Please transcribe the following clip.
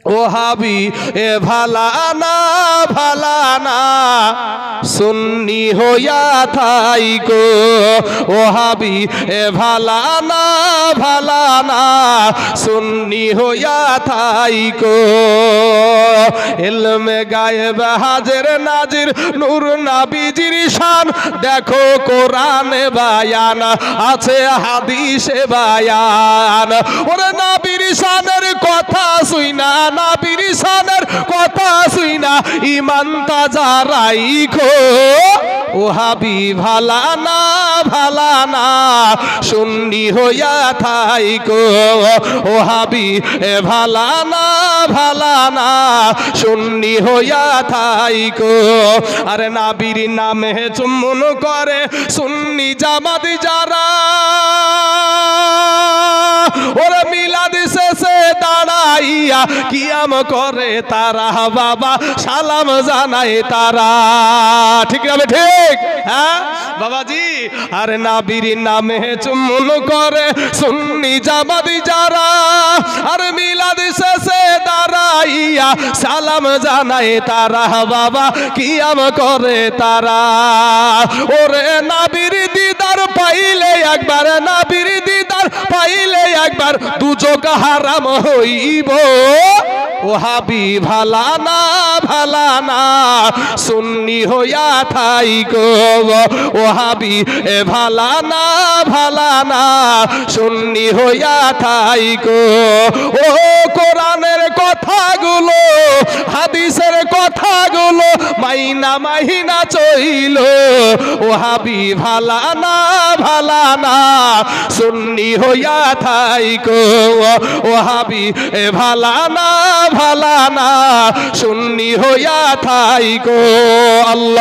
ওহাবি এ ভালানা ভালানা সুন্নি হইয়া থাইকো ওহাবি এ ভালানা ভালানা সুন্নি হইয়া থাইকো ইলমে গায়েব হাজির নাজির নূর নবীজির শান দেখো কোরআনে বায়ান আছে হাদিসে বায়ান ওরে নবীর শানের কথা শুইনা নবীর শানের কথা শুইনা ঈমান তাজা রাইখো ওহাবি ভালানা ভালানা সুন্নি হইয়া থাইকো ওহাবি এ ভালানা ভালানা সুন্নি হইয়া থাইকো আরে নবীর নামে চুম্বন করে সুন্নি জামাত যারা ওরে মিলাদ শেষে দাঁড়াইয়া কিয়াম করে তারা বাবা সালাম জানায় তারা ঠিক না ঠিক হ্যাঁ বাবাজি আরে নবীর নামে চুম্বন করে সুন্নি জামাত যারা আর মিলাদ শেষে দাঁড়াইয়া সালাম জানায় তারা বাবা কিয়াম করে তারা ওরে নবীর দিদার পাইলে একবার নবীর দিদার পাইলে একবার দুচোখ হারাম হইব ওহাবি ভালানা ভালানা সুন্নি হইয়া থাইকো ওহাবি এ ভালানা ভালানা সুন্নি হইয়া থাইকো ও কোরআনের কথাগুলো হাদিসের কথাগুলো মাইনা মাহিনা চইল ওহাবি ভালানা ভালানা সুন্নি হইয়া থাইকো ওহাবি এ ভালানা ভালানা সুন্নি হইয়া থাইকো আল্লাহ।